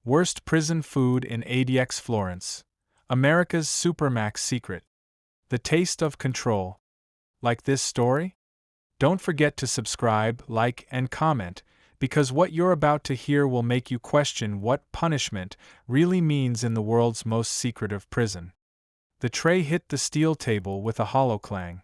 Worst prison food in ADX Florence. America's Supermax secret. The taste of control. Like this story? Don't forget to subscribe, like, and comment, because what you're about to hear will make you question what punishment really means in the world's most secretive prison. The tray hit the steel table with a hollow clang.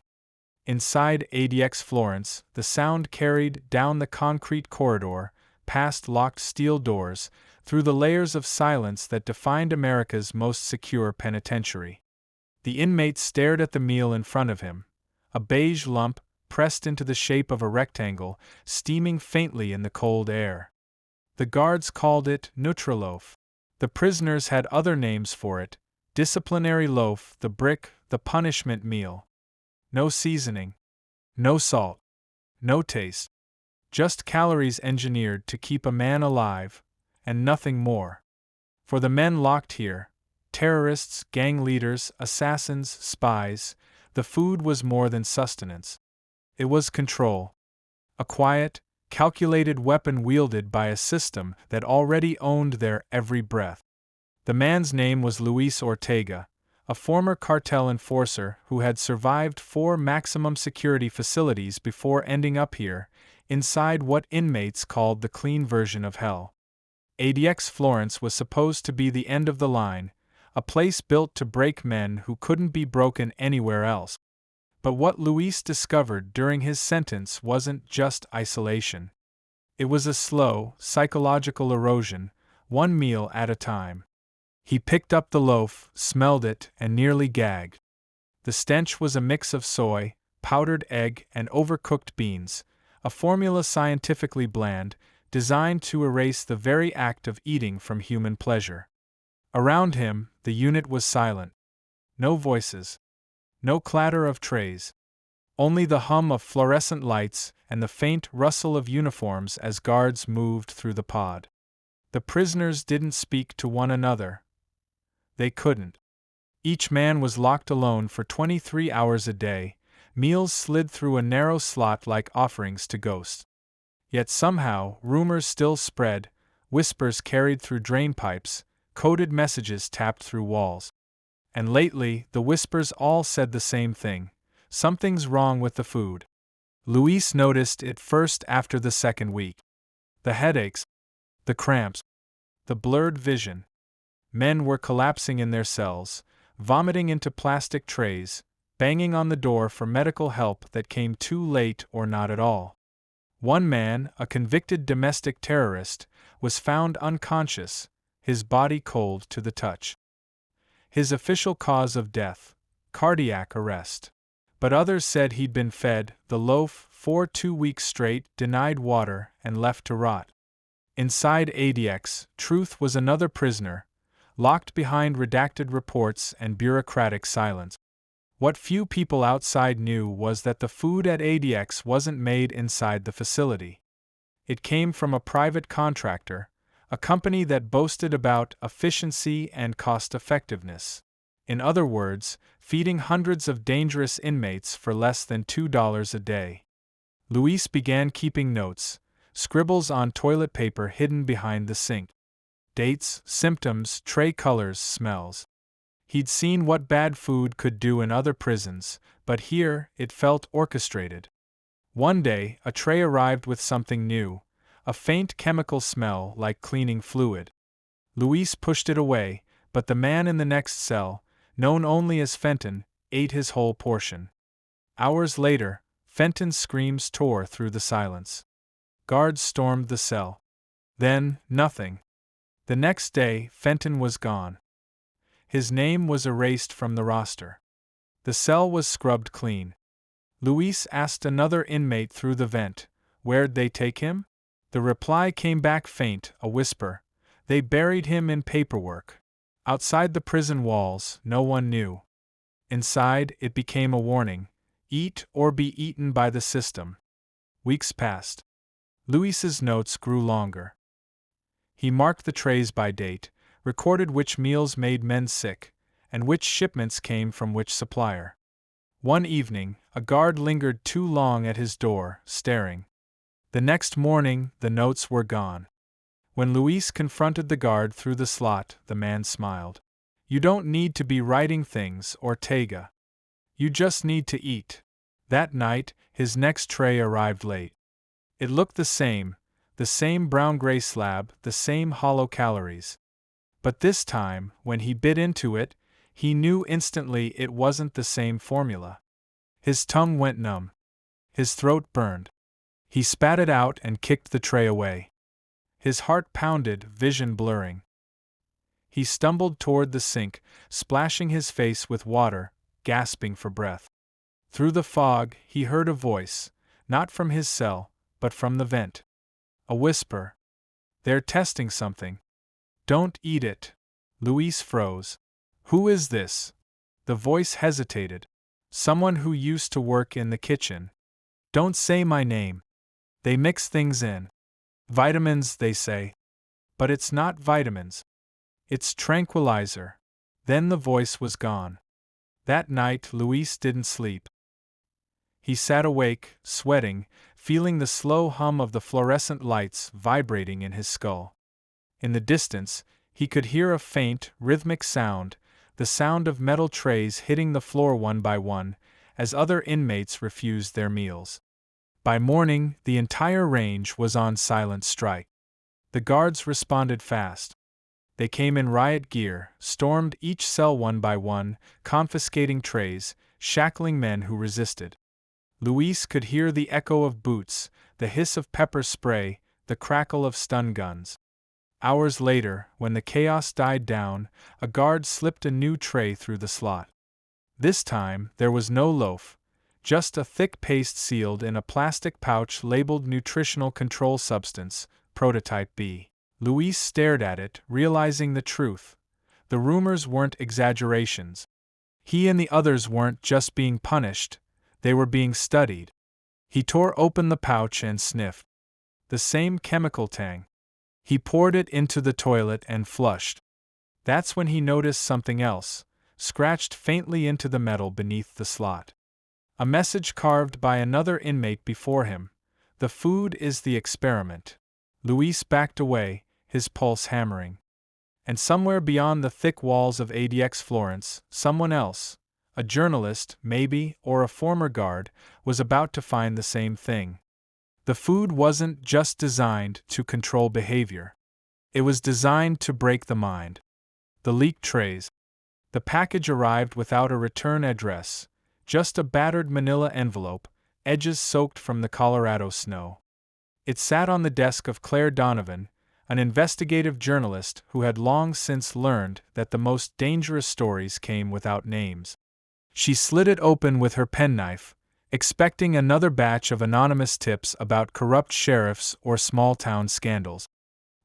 Inside ADX Florence, the sound carried down the concrete corridor, past locked steel doors, through the layers of silence that defined America's most secure penitentiary. The inmate stared at the meal in front of him, a beige lump pressed into the shape of a rectangle, steaming faintly in the cold air. The guards called it Loaf. The prisoners had other names for it: disciplinary loaf, the brick, the punishment meal. No seasoning, no salt, no taste. Just calories engineered to keep a man alive, and nothing more. For the men locked here, terrorists, gang leaders, assassins, spies, the food was more than sustenance. It was control. A quiet, calculated weapon wielded by a system that already owned their every breath. The man's name was Luis Ortega, a former cartel enforcer who had survived 4 maximum security facilities before ending up here, inside what inmates called the clean version of hell. ADX Florence was supposed to be the end of the line, a place built to break men who couldn't be broken anywhere else. But what Luis discovered during his sentence wasn't just isolation. It was a slow, psychological erosion, one meal at a time. He picked up the loaf, smelled it, and nearly gagged. The stench was a mix of soy, powdered egg, and overcooked beans, a formula scientifically bland, designed to erase the very act of eating from human pleasure. Around him, the unit was silent. No voices. No clatter of trays. Only the hum of fluorescent lights and the faint rustle of uniforms as guards moved through the pod. The prisoners didn't speak to one another. They couldn't. Each man was locked alone for 23 hours a day, meals slid through a narrow slot like offerings to ghosts. Yet somehow, rumors still spread, whispers carried through drain pipes, coded messages tapped through walls. And lately, the whispers all said the same thing: something's wrong with the food. Luis noticed it first after the second week. The headaches, the cramps, the blurred vision. Men were collapsing in their cells, vomiting into plastic trays, banging on the door for medical help that came too late or not at all. One man, a convicted domestic terrorist, was found unconscious, his body cold to the touch. His official cause of death: cardiac arrest. But others said he'd been fed the loaf for 2 weeks straight, denied water, and left to rot. Inside ADX, Truth was another prisoner, locked behind redacted reports and bureaucratic silence. What few people outside knew was that the food at ADX wasn't made inside the facility. It came from a private contractor, a company that boasted about efficiency and cost-effectiveness. In other words, feeding hundreds of dangerous inmates for less than $2 a day. Luis began keeping notes, scribbles on toilet paper hidden behind the sink. Dates, symptoms, tray colors, smells. He'd seen what bad food could do in other prisons, but here it felt orchestrated. One day, a tray arrived with something new, a faint chemical smell like cleaning fluid. Luis pushed it away, but the man in the next cell, known only as Fenton, ate his whole portion. Hours later, Fenton's screams tore through the silence. Guards stormed the cell. Then, nothing. The next day, Fenton was gone. His name was erased from the roster. The cell was scrubbed clean. Luis asked another inmate through the vent, "Where'd they take him?" The reply came back faint, a whisper: "They buried him in paperwork." Outside the prison walls, no one knew. Inside, it became a warning: eat or be eaten by the system. Weeks passed. Luis's notes grew longer. He marked the trays by date, recorded which meals made men sick, and which shipments came from which supplier. One evening, a guard lingered too long at his door, staring. The next morning, the notes were gone. When Luis confronted the guard through the slot, the man smiled. You don't need to be writing things, Ortega. You just need to eat. That night, his next tray arrived late. It looked the same brown-gray slab, the same hollow calories. But this time, when he bit into it, he knew instantly it wasn't the same formula. His tongue went numb. His throat burned. He spat it out and kicked the tray away. His heart pounded, vision blurring. He stumbled toward the sink, splashing his face with water, gasping for breath. Through the fog, he heard a voice, not from his cell, but from the vent. A whisper. They're testing something. Don't eat it. Luis froze. Who is this? The voice hesitated. Someone who used to work in the kitchen. Don't say my name. They mix things in. Vitamins, they say. But it's not vitamins. It's tranquilizer. Then the voice was gone. That night, Luis didn't sleep. He sat awake, sweating, feeling the slow hum of the fluorescent lights vibrating in his skull. In the distance, he could hear a faint, rhythmic sound, the sound of metal trays hitting the floor one by one, as other inmates refused their meals. By morning, the entire range was on silent strike. The guards responded fast. They came in riot gear, stormed each cell one by one, confiscating trays, shackling men who resisted. Luis could hear the echo of boots, the hiss of pepper spray, the crackle of stun guns. Hours later, when the chaos died down, a guard slipped a new tray through the slot. This time, there was no loaf, just a thick paste sealed in a plastic pouch labeled Nutritional Control Substance, Prototype B. Luis stared at it, realizing the truth. The rumors weren't exaggerations. He and the others weren't just being punished, they were being studied. He tore open the pouch and sniffed. The same chemical tang. He poured it into the toilet and flushed. That's when he noticed something else, scratched faintly into the metal beneath the slot. A message carved by another inmate before him. The food is the experiment. Luis backed away, his pulse hammering. And somewhere beyond the thick walls of ADX Florence, someone else, a journalist, maybe, or a former guard, was about to find the same thing. The food wasn't just designed to control behavior. It was designed to break the mind. The leaked trays. The package arrived without a return address, just a battered manila envelope, edges soaked from the Colorado snow. It sat on the desk of Claire Donovan, an investigative journalist who had long since learned that the most dangerous stories came without names. She slid it open with her penknife, expecting another batch of anonymous tips about corrupt sheriffs or small-town scandals.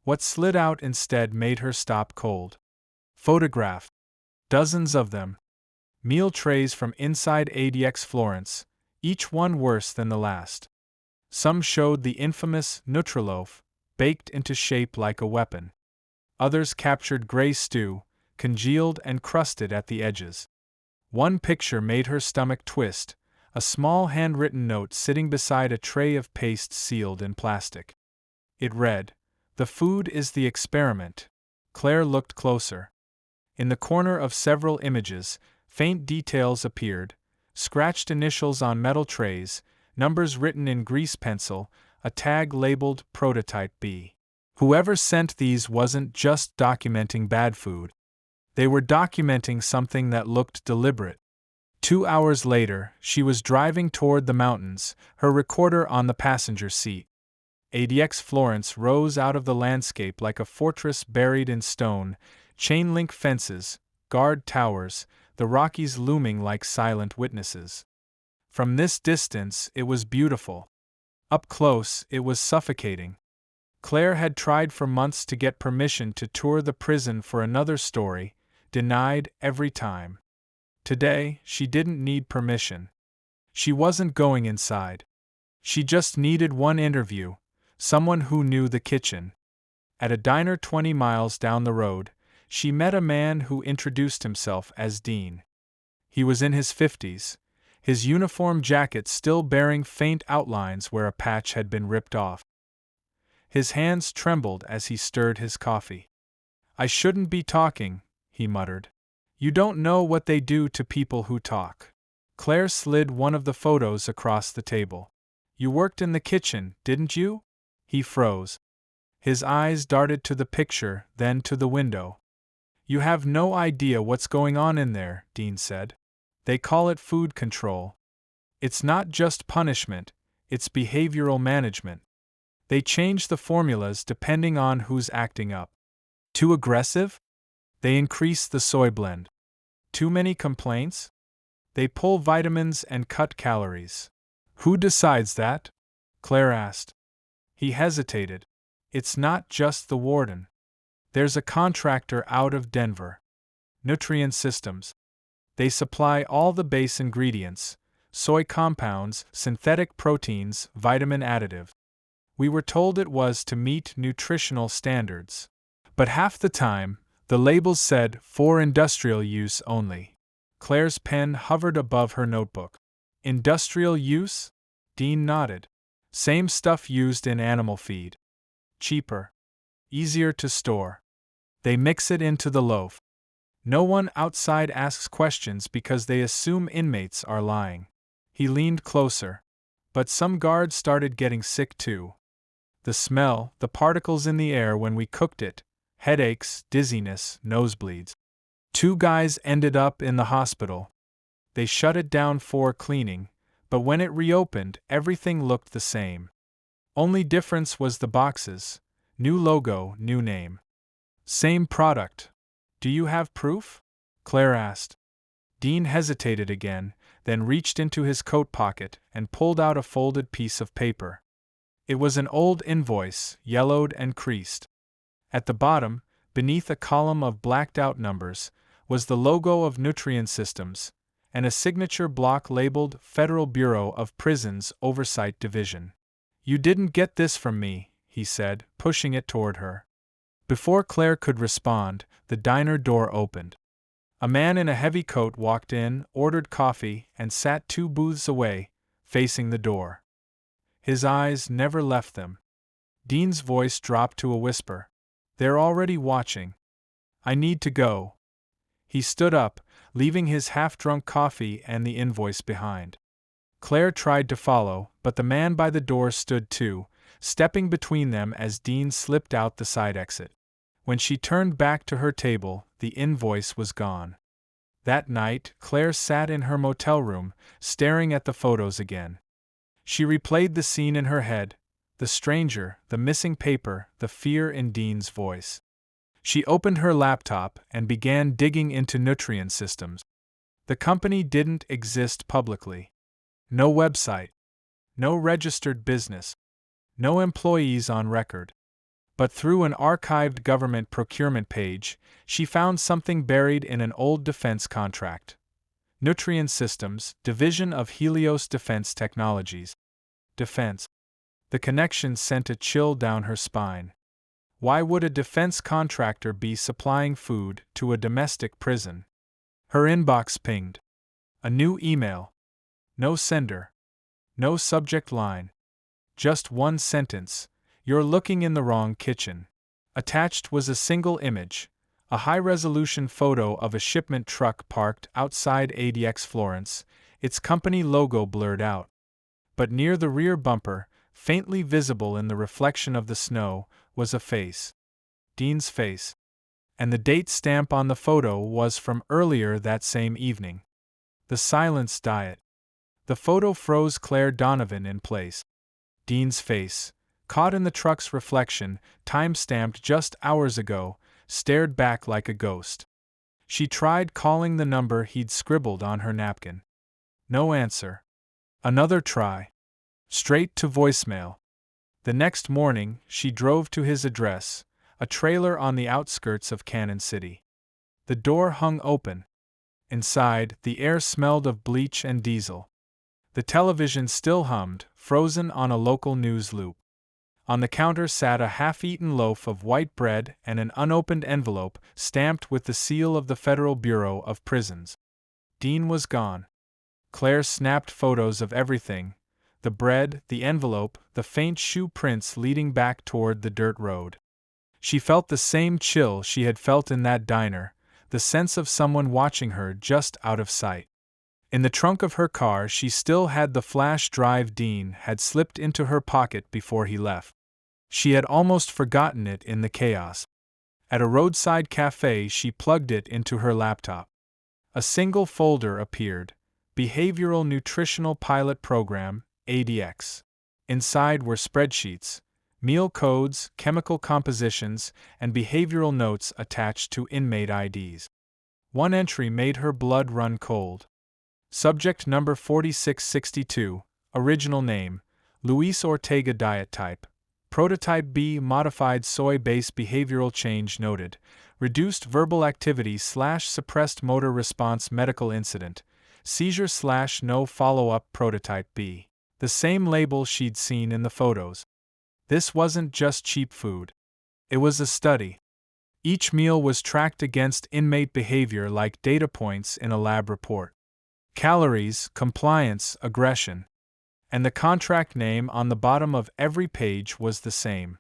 What slid out instead made her stop cold. Photographed. Dozens of them. Meal trays from inside ADX Florence, each one worse than the last. Some showed the infamous Loaf, baked into shape like a weapon. Others captured gray stew, congealed and crusted at the edges. One picture made her stomach twist, a small handwritten note sitting beside a tray of paste sealed in plastic. It read, "The food is the experiment." Claire looked closer. In the corner of several images, faint details appeared, scratched initials on metal trays, numbers written in grease pencil, a tag labeled Prototype B. Whoever sent these wasn't just documenting bad food. They were documenting something that looked deliberate. 2 hours later, she was driving toward the mountains, her recorder on the passenger seat. ADX Florence rose out of the landscape like a fortress buried in stone, chain-link fences, guard towers, the Rockies looming like silent witnesses. From this distance, it was beautiful. Up close, it was suffocating. Claire had tried for months to get permission to tour the prison for another story, denied every time. Today, she didn't need permission. She wasn't going inside. She just needed one interview, someone who knew the kitchen. At a diner 20 miles down the road, she met a man who introduced himself as Dean. He was in his 50s, his uniform jacket still bearing faint outlines where a patch had been ripped off. His hands trembled as he stirred his coffee. "I shouldn't be talking," he muttered. "You don't know what they do to people who talk." Claire slid one of the photos across the table. "You worked in the kitchen, didn't you?" He froze. His eyes darted to the picture, then to the window. "You have no idea what's going on in there," Dean said. "They call it food control. It's not just punishment, it's behavioral management. They change the formulas depending on who's acting up. Too aggressive? They increase the soy blend. Too many complaints? They pull vitamins and cut calories." "Who decides that?" Claire asked. He hesitated. "It's not just the warden. There's a contractor out of Denver. Nutrient Systems. They supply all the base ingredients: soy compounds, synthetic proteins, vitamin additives. We were told it was to meet nutritional standards. But half the time, the labels said for industrial use only." Claire's pen hovered above her notebook. "Industrial use?" Dean nodded. "Same stuff used in animal feed. Cheaper. Easier to store. They mix it into the loaf. No one outside asks questions because they assume inmates are lying." He leaned closer. "But some guards started getting sick too. The smell, the particles in the air when we cooked it, headaches, dizziness, nosebleeds. 2 guys ended up in the hospital. They shut it down for cleaning, but when it reopened, everything looked the same. Only difference was the boxes. New logo, new name. Same product. Do you have proof?" Claire asked. Dean hesitated again, then reached into his coat pocket and pulled out a folded piece of paper. It was an old invoice, yellowed and creased. At the bottom, beneath a column of blacked-out numbers, was the logo of Nutrient Systems, and a signature block labeled Federal Bureau of Prisons Oversight Division. "You didn't get this from me," he said, pushing it toward her. Before Claire could respond, the diner door opened. A man in a heavy coat walked in, ordered coffee, and sat 2 booths away, facing the door. His eyes never left them. Dean's voice dropped to a whisper. "They're already watching. I need to go." He stood up, leaving his half-drunk coffee and the invoice behind. Claire tried to follow, but the man by the door stood too, stepping between them as Dean slipped out the side exit. When she turned back to her table, the invoice was gone. That night, Claire sat in her motel room, staring at the photos again. She replayed the scene in her head: the stranger, the missing paper, the fear in Dean's voice. She opened her laptop and began digging into Nutrient Systems. The company didn't exist publicly. No website. No registered business. No employees on record. But through an archived government procurement page, she found something buried in an old defense contract. Nutrient Systems, Division of Helios Defense Technologies. Defense. The connection sent a chill down her spine. Why would a defense contractor be supplying food to a domestic prison? Her inbox pinged. A new email. No sender. No subject line. Just one sentence: "You're looking in the wrong kitchen." Attached was a single image, a high-resolution photo of a shipment truck parked outside ADX Florence, its company logo blurred out. But near the rear bumper, faintly visible in the reflection of the snow, was a face. Dean's face. And the date stamp on the photo was from earlier that same evening. The silence died. The photo froze Claire Donovan in place. Dean's face, caught in the truck's reflection, time-stamped just hours ago, stared back like a ghost. She tried calling the number he'd scribbled on her napkin. No answer. Another try. Straight to voicemail. The next morning, she drove to his address, a trailer on the outskirts of Cannon City. The door hung open. Inside, the air smelled of bleach and diesel. The television still hummed, frozen on a local news loop. On the counter sat a half-eaten loaf of white bread and an unopened envelope stamped with the seal of the Federal Bureau of Prisons. Dean was gone. Claire snapped photos of everything: the bread, the envelope, the faint shoe prints leading back toward the dirt road. She felt the same chill she had felt in that diner, the sense of someone watching her just out of sight. In the trunk of her car she still had the flash drive Dean had slipped into her pocket before he left. She had almost forgotten it in the chaos. At a roadside cafe she plugged it into her laptop. A single folder appeared: Behavioral Nutritional Pilot Program, ADX. Inside were spreadsheets, meal codes, chemical compositions, and behavioral notes attached to inmate IDs. One entry made her blood run cold. Subject number 4662, original name, Luis Ortega. Diet type, Prototype B. Modified soy-based behavioral change noted, reduced verbal activity / suppressed motor response. Medical incident, seizure / no follow-up. Prototype B. The same label she'd seen in the photos. This wasn't just cheap food. It was a study. Each meal was tracked against inmate behavior like data points in a lab report. Calories, compliance, aggression. And the contract name on the bottom of every page was the same: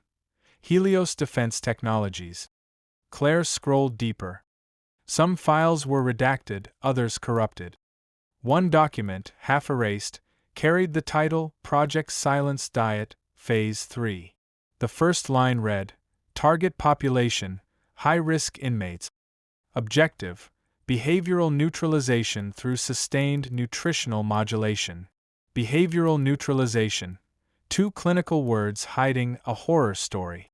Helios Defense Technologies. Claire scrolled deeper. Some files were redacted, others corrupted. One document, half erased, carried the title Project Silence Diet, Phase 3. The first line read, Target population, high-risk inmates. Objective, behavioral neutralization through sustained nutritional modulation. Behavioral neutralization. Two clinical words hiding a horror story.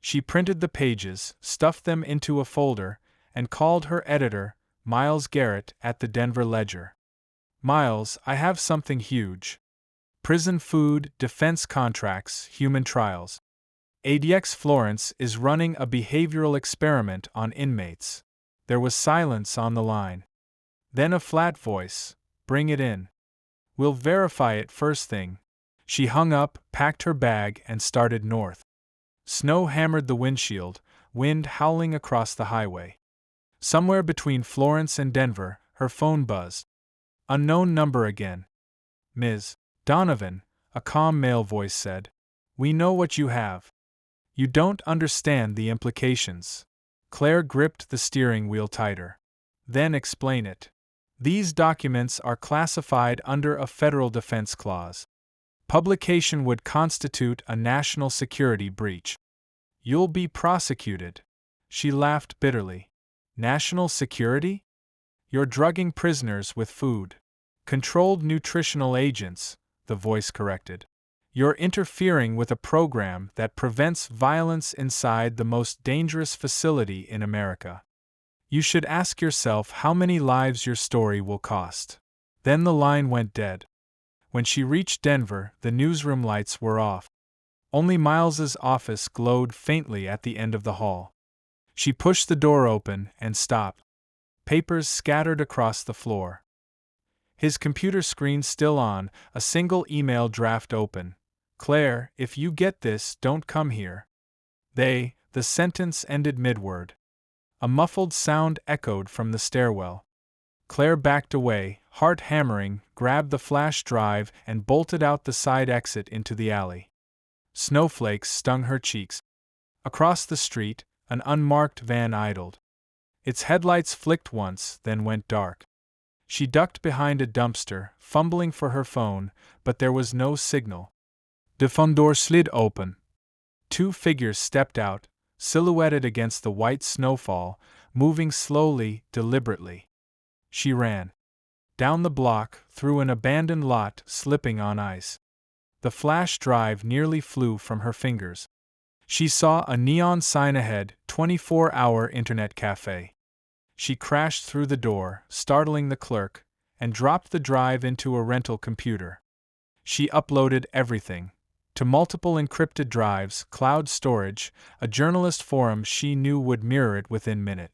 She printed the pages, stuffed them into a folder, and called her editor, Miles Garrett, at the Denver Ledger. Miles, I have something huge. Prison food, defense contracts, human trials. ADX Florence is running a behavioral experiment on inmates. There was silence on the line. Then a flat voice, Bring it in. We'll verify it first thing. She hung up, packed her bag, and started north. Snow hammered the windshield, wind howling across the highway. Somewhere between Florence and Denver, her phone buzzed. Unknown number again. Ms. Donovan, a calm male voice said. We know what you have. You don't understand the implications. Claire gripped the steering wheel tighter. Then explain it. These documents are classified under a federal defense clause. Publication would constitute a national security breach. You'll be prosecuted. She laughed bitterly. National security? You're drugging prisoners with food. Controlled nutritional agents, the voice corrected. You're interfering with a program that prevents violence inside the most dangerous facility in America. You should ask yourself how many lives your story will cost. Then the line went dead. When she reached Denver, the newsroom lights were off. Only Miles's office glowed faintly at the end of the hall. She pushed the door open and stopped. Papers scattered across the floor. His computer screen still on, a single email draft open. Claire, if you get this, don't come here. The sentence ended mid-word. A muffled sound echoed from the stairwell. Claire backed away, heart hammering, grabbed the flash drive, and bolted out the side exit into the alley. Snowflakes stung her cheeks. Across the street, an unmarked van idled. Its headlights flicked once, then went dark. She ducked behind a dumpster, fumbling for her phone, but there was no signal. The front door slid open. Two figures stepped out, silhouetted against the white snowfall, moving slowly, deliberately. She ran. Down the block, through an abandoned lot, slipping on ice. The flash drive nearly flew from her fingers. She saw a neon sign ahead, 24-hour internet cafe. She crashed through the door, startling the clerk, and dropped the drive into a rental computer. She uploaded everything. To multiple encrypted drives, cloud storage, a journalist forum she knew would mirror it within minutes.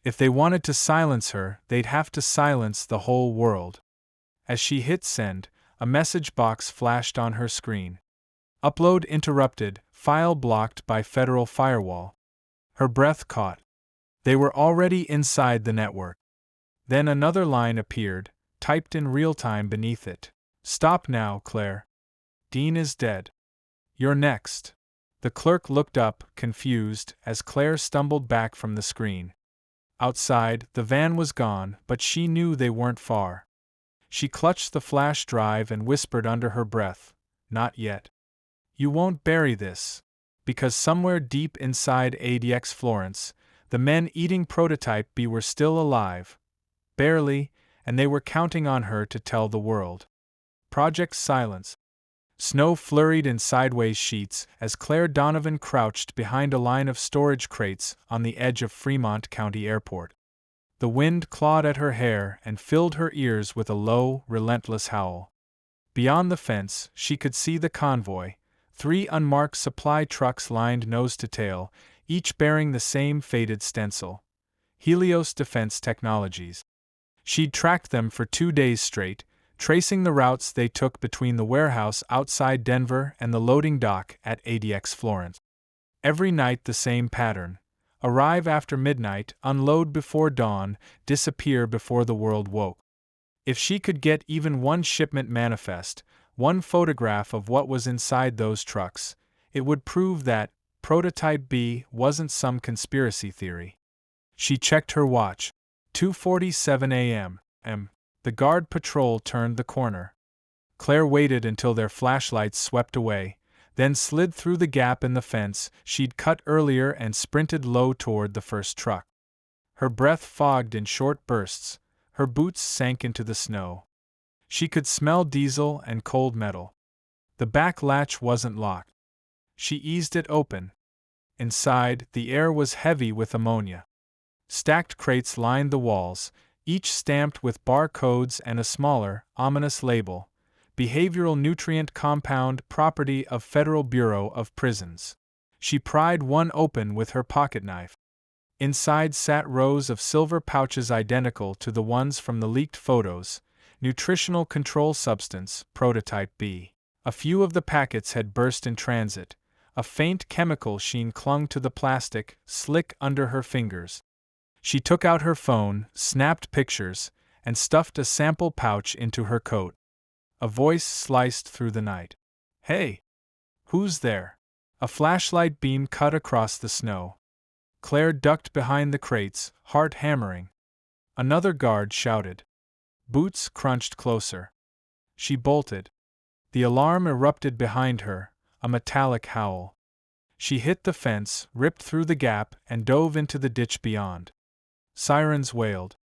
If they wanted to silence her, they'd have to silence the whole world. As she hit send, a message box flashed on her screen. Upload interrupted, file blocked by federal firewall. Her breath caught. They were already inside the network. Then another line appeared, typed in real time beneath it. Stop now, Claire. Dean is dead. You're next. The clerk looked up, confused, as Claire stumbled back from the screen. Outside, the van was gone, but she knew they weren't far. She clutched the flash drive and whispered under her breath, "Not yet. You won't bury this." Because somewhere deep inside ADX Florence, the men eating Prototype B were still alive. Barely, and they were counting on her to tell the world. Project Silence. Snow flurried in sideways sheets as Claire Donovan crouched behind a line of storage crates on the edge of Fremont County Airport. The wind clawed at her hair and filled her ears with a low, relentless howl. Beyond the fence, she could see the convoy, 3 unmarked supply trucks lined nose to tail, each bearing the same faded stencil: Helios Defense Technologies. She'd tracked them for 2 days straight, tracing the routes they took between the warehouse outside Denver and the loading dock at ADX Florence. Every night the same pattern: arrive after midnight, unload before dawn, disappear before the world woke. If she could get even one shipment manifest, one photograph of what was inside those trucks, it would prove that Prototype B wasn't some conspiracy theory. She checked her watch. 2:47 a.m. The guard patrol turned the corner. Claire waited until their flashlights swept away, then slid through the gap in the fence she'd cut earlier and sprinted low toward the first truck. Her breath fogged in short bursts, her boots sank into the snow. She could smell diesel and cold metal. The back latch wasn't locked. She eased it open. Inside, the air was heavy with ammonia. Stacked crates lined the walls, each stamped with barcodes and a smaller, ominous label: Behavioral Nutrient Compound, property of Federal Bureau of Prisons. She pried one open with her pocketknife. Inside sat rows of silver pouches identical to the ones from the leaked photos: Nutritional Control Substance, Prototype B. A few of the packets had burst in transit. A faint chemical sheen clung to the plastic, slick under her fingers. She took out her phone, snapped pictures, and stuffed a sample pouch into her coat. A voice sliced through the night. "Hey! Who's there?" A flashlight beam cut across the snow. Claire ducked behind the crates, heart hammering. Another guard shouted. Boots crunched closer. She bolted. The alarm erupted behind her, a metallic howl. She hit the fence, ripped through the gap, and dove into the ditch beyond. Sirens wailed.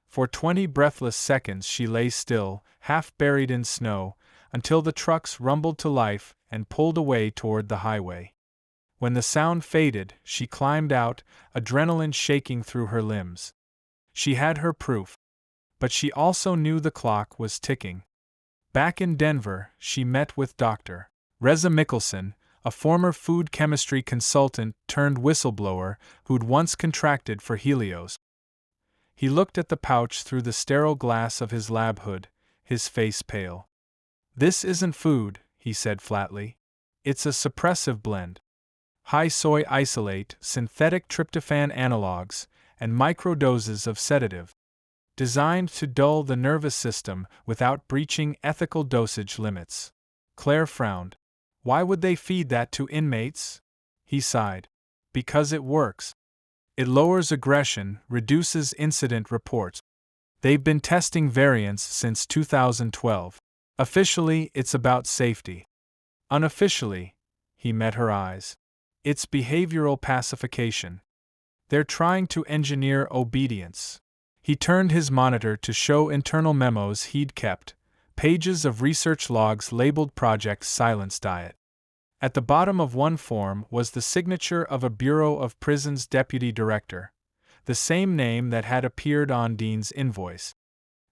For 20 breathless seconds she lay still, half buried in snow, until the trucks rumbled to life and pulled away toward the highway. When the sound faded, she climbed out, adrenaline shaking through her limbs. She had her proof. But she also knew the clock was ticking. Back in Denver, she met with Dr. Reza Mickelson, a former food chemistry consultant turned whistleblower who'd once contracted for Helios. He looked at the pouch through the sterile glass of his lab hood, his face pale. "This isn't food," he said flatly. "It's a suppressive blend. High soy isolate, synthetic tryptophan analogs, and microdoses of sedative. Designed to dull the nervous system without breaching ethical dosage limits." Claire frowned. "Why would they feed that to inmates?" He sighed. "Because it works. It lowers aggression, reduces incident reports. They've been testing variants since 2012. Officially, it's about safety. Unofficially," he met her eyes, "it's behavioral pacification. They're trying to engineer obedience." He turned his monitor to show internal memos he'd kept, pages of research logs labeled Project Silence Diet. At the bottom of one form was the signature of a Bureau of Prisons deputy director, the same name that had appeared on Dean's invoice.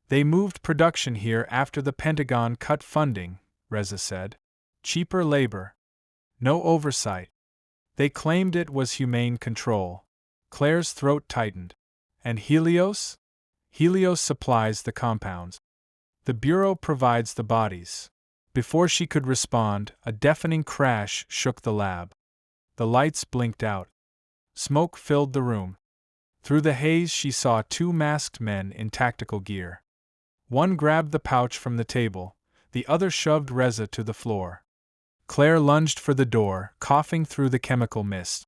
"They moved production here after the Pentagon cut funding," Reza said. "Cheaper labor. No oversight. They claimed it was humane control." Claire's throat tightened. "And Helios?" "Helios supplies the compounds. The Bureau provides the bodies." Before she could respond, a deafening crash shook the lab. The lights blinked out. Smoke filled the room. Through the haze she saw 2 masked men in tactical gear. One grabbed the pouch from the table, the other shoved Reza to the floor. Claire lunged for the door, coughing through the chemical mist.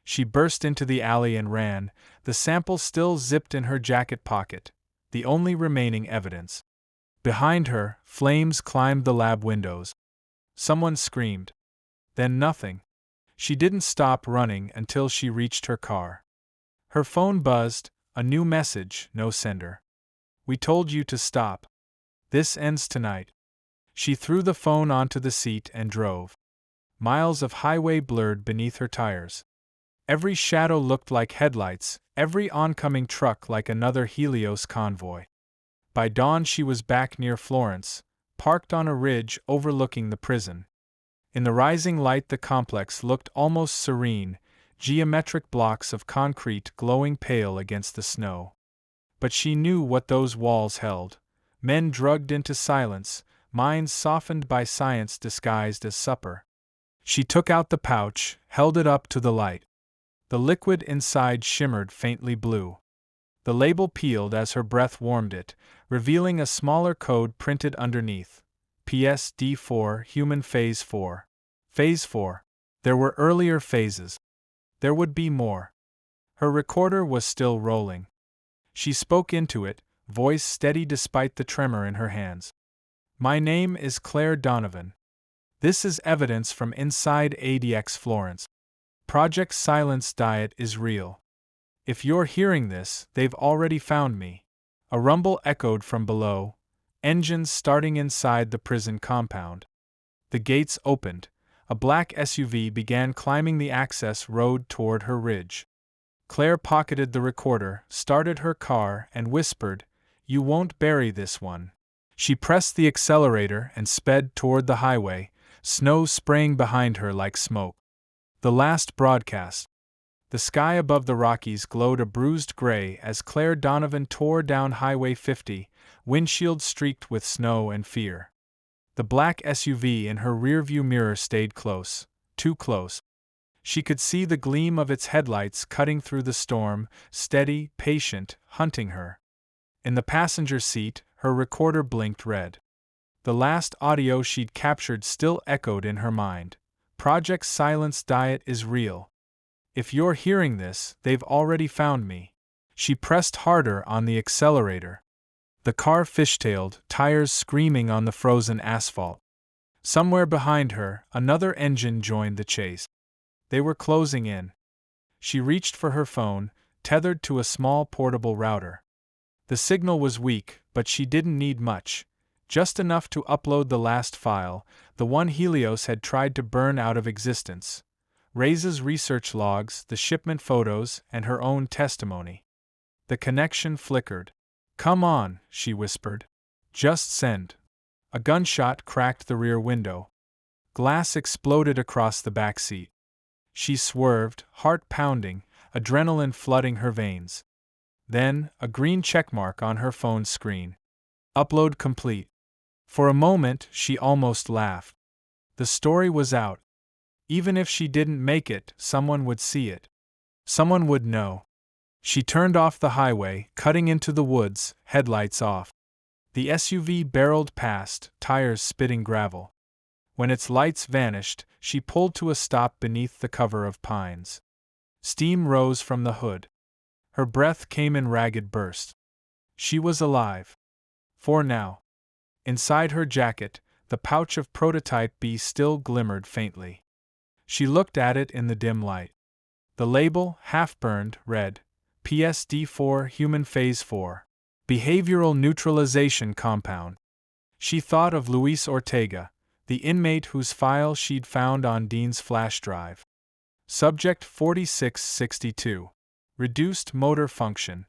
She burst into the alley and ran, the sample still zipped in her jacket pocket, the only remaining evidence. Behind her, flames climbed the lab windows. Someone screamed. Then nothing. She didn't stop running until she reached her car. Her phone buzzed, a new message, no sender. We told you to stop. This ends tonight. She threw the phone onto the seat and drove. Miles of highway blurred beneath her tires. Every shadow looked like headlights, every oncoming truck like another Helios convoy. By dawn she was back near Florence, parked on a ridge overlooking the prison. In the rising light the complex looked almost serene, geometric blocks of concrete glowing pale against the snow. But she knew what those walls held. Men drugged into silence, minds softened by science disguised as supper. She took out the pouch, held it up to the light. The liquid inside shimmered faintly blue. The label peeled as her breath warmed it, revealing a smaller code printed underneath. PSD4 Human Phase 4. Phase 4. There were earlier phases. There would be more. Her recorder was still rolling. She spoke into it, voice steady despite the tremor in her hands. My name is Claire Donovan. This is evidence from inside ADX Florence. Project Silence Diet is real. If you're hearing this, they've already found me. A rumble echoed from below, engines starting inside the prison compound. The gates opened. A black SUV began climbing the access road toward her ridge. Claire pocketed the recorder, started her car, and whispered, "You won't bury this one." She pressed the accelerator and sped toward the highway, snow spraying behind her like smoke. The last broadcast. The sky above the Rockies glowed a bruised gray as Claire Donovan tore down Highway 50, windshield streaked with snow and fear. The black SUV in her rearview mirror stayed close, too close. She could see the gleam of its headlights cutting through the storm, steady, patient, hunting her. In the passenger seat, her recorder blinked red. The last audio she'd captured still echoed in her mind. Project Silence Diet is real. If you're hearing this, they've already found me. She pressed harder on the accelerator. The car fishtailed, tires screaming on the frozen asphalt. Somewhere behind her, another engine joined the chase. They were closing in. She reached for her phone, tethered to a small portable router. The signal was weak, but she didn't need much. Just enough to upload the last file, the one Helios had tried to burn out of existence. Reyes' research logs, the shipment photos, and her own testimony. The connection flickered. "Come on," she whispered. "Just send." A gunshot cracked the rear window. Glass exploded across the back seat. She swerved, heart pounding, adrenaline flooding her veins. Then, a green checkmark on her phone's screen. Upload complete. For a moment, she almost laughed. The story was out. Even if she didn't make it, someone would see it. Someone would know. She turned off the highway, cutting into the woods, headlights off. The SUV barreled past, tires spitting gravel. When its lights vanished, she pulled to a stop beneath the cover of pines. Steam rose from the hood. Her breath came in ragged bursts. She was alive. For now. Inside her jacket, the pouch of prototype B still glimmered faintly. She looked at it in the dim light. The label, half-burned, read, PSD4 Human Phase 4. Behavioral Neutralization Compound. She thought of Luis Ortega, the inmate whose file she'd found on Dean's flash drive. Subject 4662. Reduced motor function.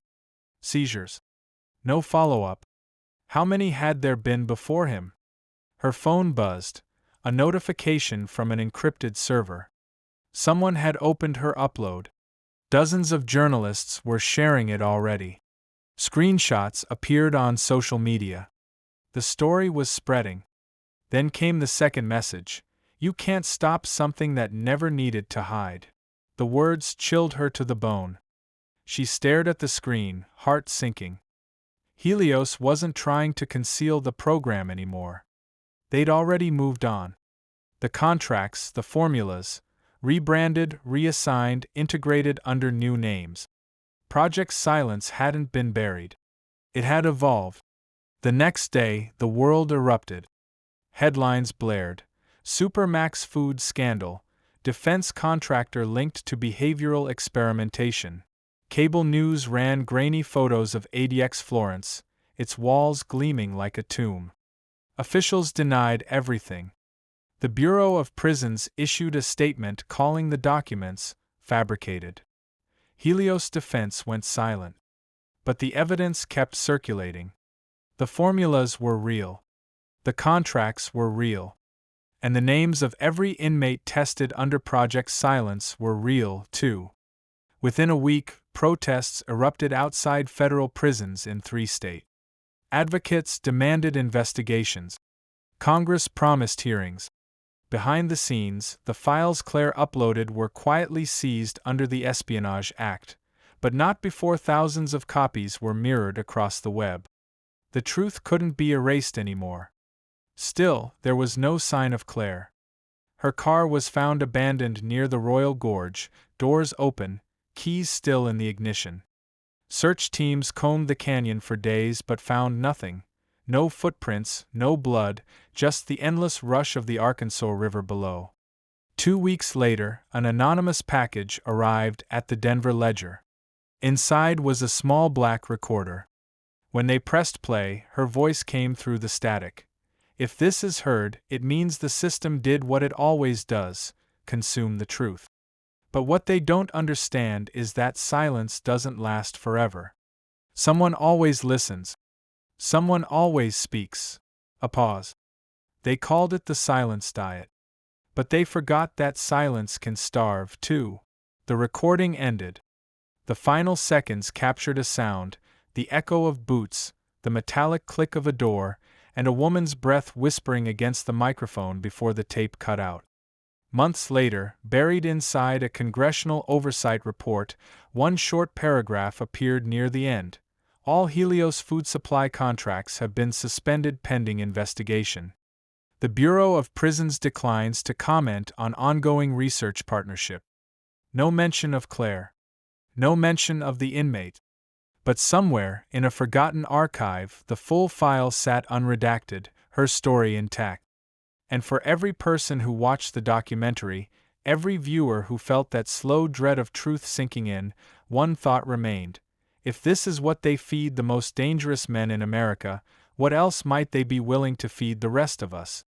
Seizures. No follow-up. How many had there been before him? Her phone buzzed, a notification from an encrypted server. Someone had opened her upload. Dozens of journalists were sharing it already. Screenshots appeared on social media. The story was spreading. Then came the second message. You can't stop something that never needed to hide. The words chilled her to the bone. She stared at the screen, heart sinking. Helios wasn't trying to conceal the program anymore. They'd already moved on. The contracts, the formulas, rebranded, reassigned, integrated under new names. Project Silence hadn't been buried. It had evolved. The next day, the world erupted. Headlines blared. Supermax food scandal. Defense contractor linked to behavioral experimentation. Cable news ran grainy photos of ADX Florence, its walls gleaming like a tomb. Officials denied everything. The Bureau of Prisons issued a statement calling the documents fabricated. Helios Defense went silent. But the evidence kept circulating. The formulas were real. The contracts were real. And the names of every inmate tested under Project Silence were real, too. Within a week, protests erupted outside federal prisons in 3 states. Advocates demanded investigations. Congress promised hearings. Behind the scenes, the files Claire uploaded were quietly seized under the Espionage Act, but not before thousands of copies were mirrored across the web. The truth couldn't be erased anymore. Still, there was no sign of Claire. Her car was found abandoned near the Royal Gorge, doors open, keys still in the ignition. Search teams combed the canyon for days but found nothing. No footprints, no blood, just the endless rush of the Arkansas River below. 2 weeks later, an anonymous package arrived at the Denver Ledger. Inside was a small black recorder. When they pressed play, her voice came through the static. If this is heard, it means the system did what it always does, consume the truth. But what they don't understand is that silence doesn't last forever. Someone always listens. Someone always speaks. A pause. They called it the silence diet. But they forgot that silence can starve, too. The recording ended. The final seconds captured a sound, the echo of boots, the metallic click of a door, and a woman's breath whispering against the microphone before the tape cut out. Months later, buried inside a congressional oversight report, one short paragraph appeared near the end. All Helios food supply contracts have been suspended pending investigation. The Bureau of Prisons declines to comment on ongoing research partnership. No mention of Claire. No mention of the inmate. But somewhere, in a forgotten archive, the full file sat unredacted, her story intact. And for every person who watched the documentary, every viewer who felt that slow dread of truth sinking in, one thought remained. If this is what they feed the most dangerous men in America, what else might they be willing to feed the rest of us?